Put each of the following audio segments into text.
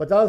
50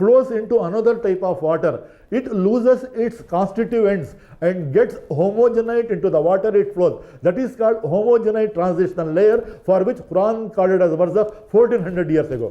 flows into another type of water, it loses its constituents and gets homogenized into the water it flows. That is called homogenized transitional layer, for which Quran called it as barzakh 1400 years ago.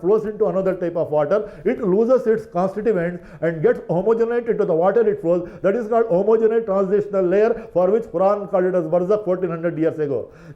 flows into another type of water, it loses its constituents and gets homogenized into the water it flows. That is called homogeneous transitional layer, for which Quran called it as barzakh 1400 years ago.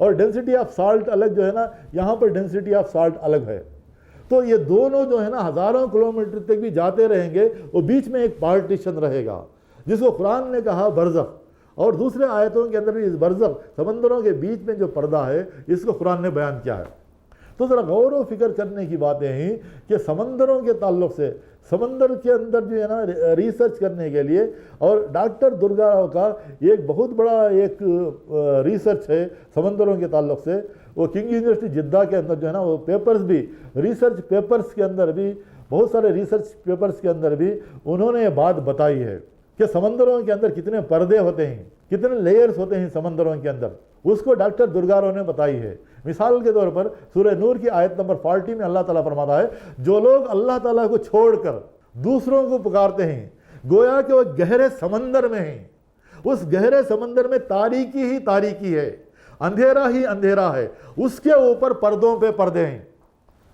اور density of salt الگ جو ہے نا یہاں پر density of salt الگ ہے. تو یہ دونوں جو ہے نا ہزاروں کلومیٹر تک بھی جاتے رہیں گے, وہ بیچ میں ایک پارٹیشن رہے گا جس کو قرآن نے کہا برزخ, اور دوسرے آیتوں کے اندر بھی اس برزخ سمندروں کے بیچ میں جو پردہ ہے اس کو قرآن نے بیان کیا ہے. تو ذرا غور و فکر کرنے کی باتیں ہیں کہ سمندروں کے تعلق سے سمندر کے اندر جو ہے نا ریسرچ کرنے کے لیے, اور ڈاکٹر درگا راؤ کا ایک بہت بڑا ایک ریسرچ ہے سمندروں کے تعلق سے. وہ کنگ یونیورسٹی جدہ کے اندر جو ہے نا وہ پیپرز بھی ریسرچ پیپرز کے اندر بھی بہت سارے ریسرچ پیپرز کے اندر بھی انہوں نے یہ بات بتائی ہے کہ سمندروں کے اندر کتنے پردے ہوتے ہیں, کتنے لیئرز ہوتے ہیں سمندروں کے اندر, اس کو ڈاکٹر درگا راؤ نے بتائی ہے. مثال کے طور پر سورہ نور کی آیت نمبر 40 میں اللہ تعالیٰ فرماتا ہے, جو لوگ اللہ تعالیٰ کو چھوڑ کر دوسروں کو پکارتے ہیں گویا کہ وہ گہرے سمندر میں ہیں, اس گہرے سمندر میں تاریکی ہی تاریکی ہے, اندھیرا ہی اندھیرا ہے, اس کے اوپر پردوں پہ پردے ہیں.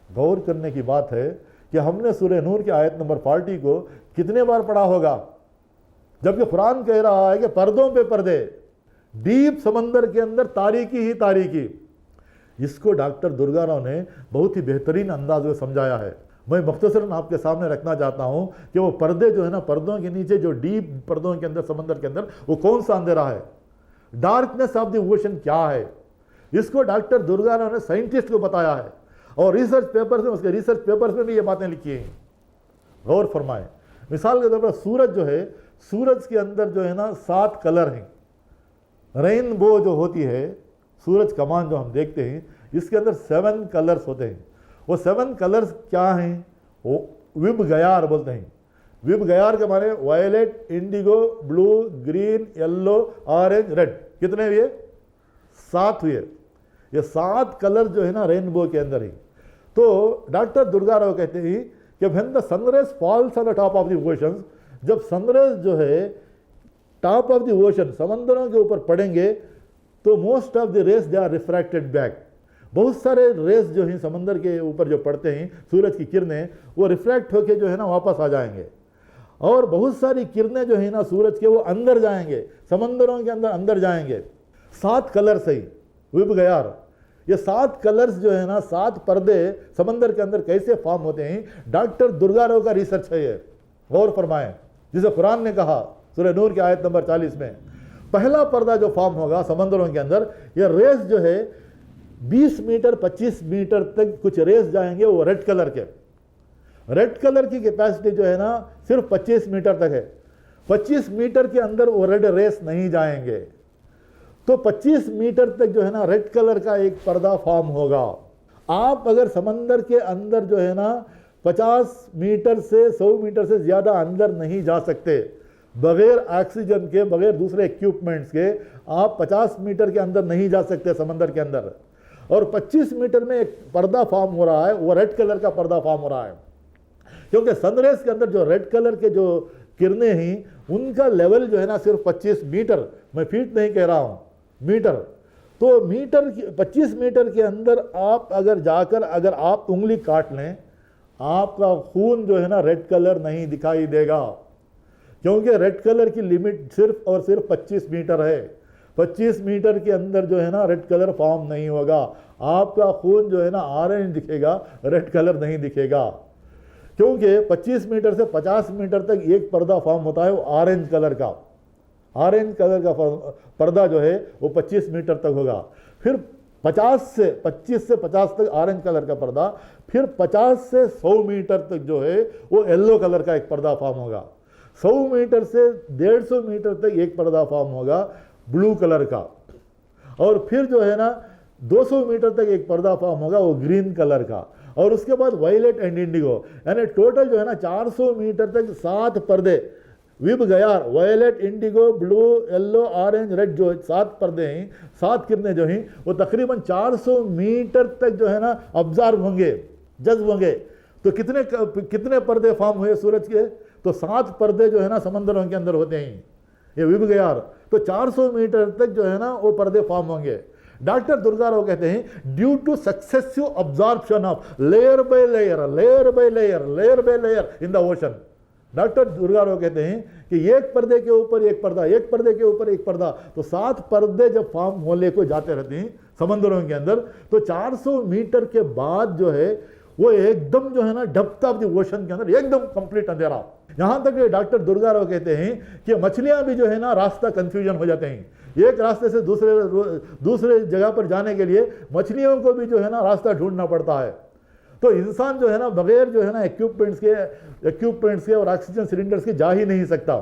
غور کرنے کی بات ہے کہ ہم نے سورہ نور کی آیت نمبر 40 کو کتنے بار پڑھا ہوگا, جبکہ قرآن کہہ رہا ہے کہ پردوں پہ پردے, ڈیپ سمندر کے اندر تاریکی ہی تاریکی. اس کو ڈاکٹر درگا راؤ نے بہت ہی بہترین انداز میں سمجھایا ہے. میں مختصراً آپ کے سامنے رکھنا چاہتا ہوں کہ وہ پردے جو ہے نا پردوں کے نیچے جو ڈیپ پردوں کے اندر سمندر کے اندر وہ کون سا اندھیرا ہے, ڈارکنیس آف دی اوشن کیا ہے. اس کو ڈاکٹر درگا راؤ نے سائنٹسٹ کو بتایا ہے, اور ریسرچ پیپرز میں اس کے ریسرچ پیپرز میں بھی یہ باتیں لکھی ہیں. غور فرمائیں. مثال کے طور پر سورج جو ہے, سورج کے اندر جو ہے نا 7 کلر ہیں. رین بو جو ہوتی ہے سورج کمان جو ہم دیکھتے ہیں اس کے اندر 7 کلرز ہوتے ہیں. وہ 7 کلرز کیا ہیں, وہ وب گیار بولتے ہیں. وب گیار کے معنی وائلٹ, انڈیگو, بلو, گرین, یلو, آرنج, ریڈ. کتنے ہوئے؟ 7 ہوئے. یہ 7 کلر جو ہے نا رینبو کے اندر ہی. تو ڈاکٹر درگا راؤ کہتے ہیں کہ when the sun rays falls on the top of the oceans, جب سن ریز جو ہے ٹاپ آف دی اوشن سمندروں کے اوپر پڑیں گے تو most of the rays they are refracted back. بہت سارے ریز جو ہیں سمندر کے اوپر جو پڑتے ہیں سورج کی کرنیں وہ ریفلیکٹ ہو کے جو ہے نا واپس آ جائیں گے, اور بہت ساری کرنیں جو ہیں نا سورج کے وہ اندر جائیں گے, سمندروں کے اندر اندر جائیں گے. 7 کلر صحیح وب گیار. یہ 7 کلرز جو ہے نا 7 پردے سمندر کے اندر کیسے فارم ہوتے ہیں, ڈاکٹر درگا راؤ کا ریسرچ ہے یہ. غور فرمائیں. جسے قرآن نے کہا سورہ نور کی آیت نمبر 40 میں, پہلا پردہ جو فارم ہوگا سمندروں کے اندر, یہ ریز جو ہے 20 میٹر 25 میٹر تک کچھ ریز جائیں گے, وہ ریڈ کلر کے. ریڈ کلر کی کیپیسٹی جو ہے نا صرف 25 میٹر تک ہے. 25 میٹر کے اندر وہ ریڈ ریز نہیں جائیں گے. تو 25 میٹر تک جو ہے نا ریڈ کلر کا ایک پردہ فارم ہوگا. آپ اگر سمندر کے اندر جو ہے نا 50 میٹر سے 100 میٹر سے زیادہ اندر نہیں جا سکتے بغیر آکسیجن کے, بغیر دوسرے ایکوپمنٹس کے. آپ 50 میٹر کے اندر نہیں جا سکتے سمندر کے اندر. اور 25 میٹر میں ایک پردہ فارم ہو رہا ہے, وہ ریڈ کلر کا پردہ فارم ہو رہا ہے, کیونکہ سن ریز کے اندر جو ریڈ کلر کے جو کرنیں ہیں ان کا لیول جو ہے نا صرف 25 میٹر, میں فیٹ نہیں کہہ رہا ہوں, میٹر. تو میٹر 25 میٹر کے اندر آپ اگر جا کر اگر آپ انگلی کاٹ لیں, آپ کا خون جو ہے نا ریڈ کلر نہیں دکھائی دے گا, کیونکہ ریڈ کلر کی لمٹ صرف اور صرف 25 میٹر ہے. 25 میٹر کے اندر جو ہے نا ریڈ کلر فارم نہیں ہوگا. آپ کا خون جو ہے نا آرنج دکھے گا, ریڈ کلر نہیں دکھے گا, کیونکہ 25 میٹر سے 50 میٹر تک ایک پردہ فارم ہوتا ہے, وہ آرنج کلر کا. آرنج کلر کا پردہ جو ہے وہ 25 میٹر تک ہوگا. پھر 25 سے 50 تک آرنج کلر کا پردہ. پھر 50 سے 100 میٹر تک جو ہے وہ یلو کلر کا ایک پردہ فارم ہوگا. 100 میٹر سے 150 میٹر تک ایک پردہ فارم ہوگا بلو کلر کا. اور پھر جو ہے نا 200 میٹر تک ایک پردہ فارم ہوگا وہ گرین کلر کا. اور اس کے بعد وائلٹ اینڈ انڈیگو, یعنی ٹوٹل جو ہے نا 400 میٹر تک 7 پردے وب گیار, وائلٹ, انڈیگو, بلو, یلو, آرنج, ریڈ جو 7 پردے ہیں, 7 کرنیں جو ہیں وہ تقریباً 400 میٹر تک جو ہے نا ابزارو ہوں گے, جذب ہوں گے. تو کتنے پردے فارم ہوئے سورج کے؟ تو 7 پردے جو ہے نا سمندروں کے اندر ہوتے ہیں, یہ وب گیار. تو 400 میٹر تک جو ہے نا وہ پردے فارم ہوں گے. ڈاکٹر درگا راؤ کہتے ہیں due to successive absorption of layer by layer in the ocean. Doctor Durga Rao کہتے ہیں کہ ایک پردے کے اوپر ایک پردہ، ایک پردے کے اوپر ایک پردہ، تو 7 پردے جب فارم ہولے کو جاتے رہتے ہیں سمندروں کے اندر، تو 400 میٹر کے بعد جو ہے وہ ایک دم جو ہے نا ڈیپتھ آف دی اوشن کے اندر ایک دم کمپلیٹ اندھیرا. یہاں تک کہ ڈاکٹر درگا راؤ کہتے ہیں کہ مچھلیاں بھی جو ہے نا راستہ کنفیوژن ہو جاتے ہیں، ایک راستے سے دوسرے جگہ پر جانے کے لیے مچھلیوں کو بھی جو ہے نا راستہ ڈھونڈنا پڑتا ہے. تو انسان جو ہے نا بغیر جو ہے نا ایکوپمنٹس کے اور آکسیجن سلنڈرز کے جا ہی نہیں سکتا.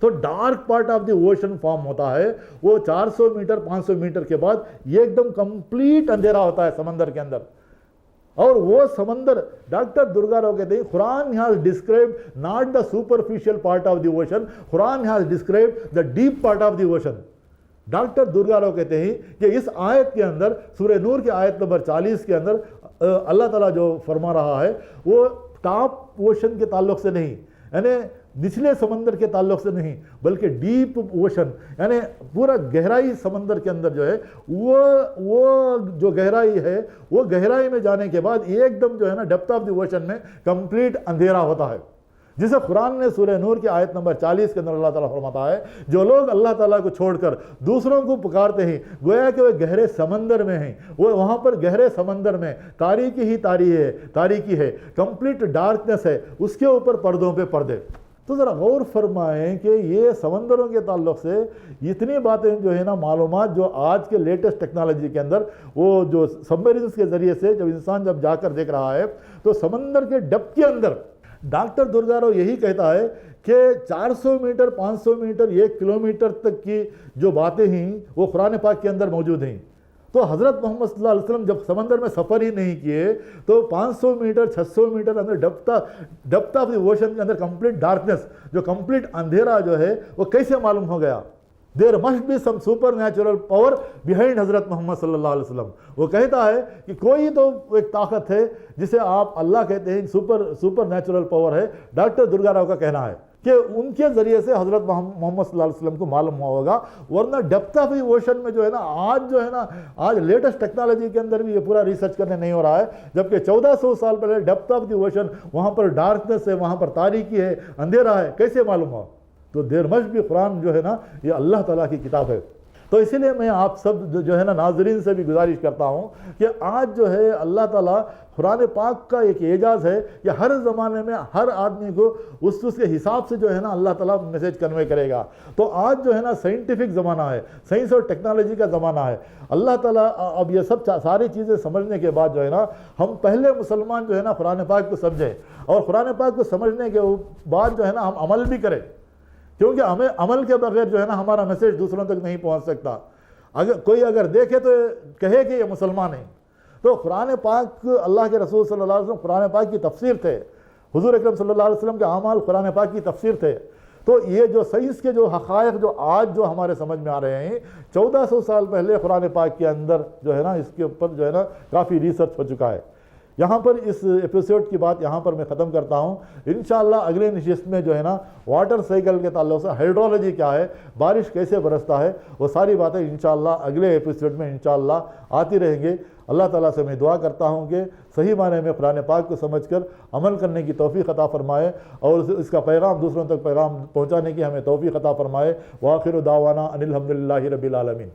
تو dark part of the ocean form ہوتا ہے، وہ 400 میٹر 500 میٹر کے بعد ایک دم کمپلیٹ اندھیرا ہوتا ہے سمندر کے اندر. اور وہ سمندر ڈاکٹر درگا راؤ کہتے ہیں Quran has described not the superficial part of the ocean, Quran has described the deep part of the ocean. Doctor Durga Rao کہتے ہیں کہ اس آیت کے اندر سورہ نور کی آیت نمبر 40 کے اندر اللہ تعالیٰ جو فرما رہا ہے وہ ٹاپ اوشن کے تعلق سے نہیں، یعنی نچلے سمندر کے تعلق سے نہیں، بلکہ ڈیپ اوشن یعنی پورا گہرائی سمندر کے اندر جو ہے وہ جو گہرائی ہے، وہ گہرائی میں جانے کے بعد ایک دم جو ہے نا ڈیپتھ آف دی اوشن میں کمپلیٹ اندھیرا ہوتا ہے، جسے قرآن نے سورہ نور کی آیت نمبر 40 کے اندر اللہ تعالیٰ فرماتا ہے جو لوگ اللہ تعالیٰ کو چھوڑ کر دوسروں کو پکارتے ہیں گویا کہ وہ گہرے سمندر میں ہیں، وہ وہاں پر گہرے سمندر میں تاریکی ہی تاریکی ہے، کمپلیٹ ڈارکنس ہے، اس کے اوپر پردوں پہ پردے. تو ذرا غور فرمائیں کہ یہ سمندروں کے تعلق سے اتنی باتیں جو ہے نا معلومات جو آج کے لیٹسٹ ٹیکنالوجی کے اندر وہ جو سبمرینز کے ذریعے سے جب انسان جا کر دیکھ رہا ہے تو سمندر کے ڈیپتھ کے اندر ڈاکٹر درگا راؤ یہی کہتا ہے کہ 400 میٹر 500 میٹر 1 کلومیٹر تک کی جو باتیں ہیں وہ قرآن پاک کے اندر موجود ہیں. تو حضرت محمد صلی اللہ علیہ وسلم جب سمندر میں سفر ہی نہیں کیے تو 500 میٹر 600 میٹر اندر ڈیپتھ آف دی اوشن کے اندر کمپلیٹ ڈارکنس جو کمپلیٹ اندھیرا جو ہے وہ کیسے معلوم ہو گیا؟ There must be some super natural power behind Hazrat Muhammad صلی اللہ علیہ وسلم. وہ کہتا ہے کہ کوئی تو ایک طاقت ہے جسے آپ اللہ کہتے ہیں، سپر نیچرل پاور ہے. ڈاکٹر درگا راؤ کا کہنا ہے کہ ان کے ذریعے سے حضرت محمد صلی اللہ علیہ وسلم کو معلوم ہوا ہوگا، ورنہ ڈیپتھ آف دی اوشن میں جو ہے نا آج لیٹسٹ ٹیکنالوجی کے اندر بھی یہ پورا ریسرچ کرنے نہیں ہو رہا ہے، جبکہ 1400 سال پہلے ڈیپتھ آف دی اوشن وہاں پر ڈارکنس ہے، وہاں پر تاریکی ہے، اندھیرا ہے، کیسے معلوم ہوا؟ تو دیر مچ بھی قرآن جو ہے نا یہ اللہ تعالیٰ کی کتاب ہے. تو اسی لیے میں آپ سب جو ہے نا ناظرین سے بھی گزارش کرتا ہوں کہ آج جو ہے اللہ تعالیٰ قرآن پاک کا ایک اعجاز ہے کہ ہر زمانے میں ہر آدمی کو اس کے حساب سے جو ہے نا اللہ تعالیٰ میسیج کنوے کرے گا. تو آج جو ہے نا سائنٹیفک زمانہ ہے، سائنس اور ٹیکنالوجی کا زمانہ ہے. اللہ تعالیٰ اب یہ سب ساری چیزیں سمجھنے کے بعد جو ہے نا ہم پہلے مسلمان جو ہے نا قرآن پاک کو سمجھیں اور قرآن پاک کو سمجھنے کے بعد جو ہے نا ہم عمل بھی کریں، کیونکہ ہمیں عمل کے بغیر جو ہے نا ہمارا میسیج دوسروں تک نہیں پہنچ سکتا. کوئی اگر دیکھے تو کہے کہ یہ مسلمان ہیں. تو قرآن پاک اللہ کے رسول صلی اللہ علیہ وسلم قرآن پاک کی تفسیر تھے، حضور اکرم صلی اللہ علیہ وسلم کے اعمال قرآن پاک کی تفسیر تھے. تو یہ جو سائنس کے جو حقائق جو آج جو ہمارے سمجھ میں آ رہے ہیں 1400 سال پہلے قرآن پاک کے اندر جو ہے نا اس کے اوپر جو ہے نا کافی ریسرچ ہو چکا ہے. یہاں پر اس ایپیسوڈ کی بات یہاں پر میں ختم کرتا ہوں. انشاءاللہ اگلے نشست میں جو ہے نا واٹر سائیکل کے تعلق سے ہائیڈرولوجی کیا ہے، بارش کیسے برستا ہے، وہ ساری باتیں انشاءاللہ اگلے ایپیسوڈ میں انشاءاللہ آتی رہیں گے. اللہ تعالیٰ سے میں دعا کرتا ہوں کہ صحیح معنی میں قرآن پاک کو سمجھ کر عمل کرنے کی توفیق عطا فرمائے اور اس کا پیغام دوسروں تک پیغام پہنچانے کی ہمیں توفیق عطا فرمائے. وآخر دعوانا ان الحمدللہ رب العالمین.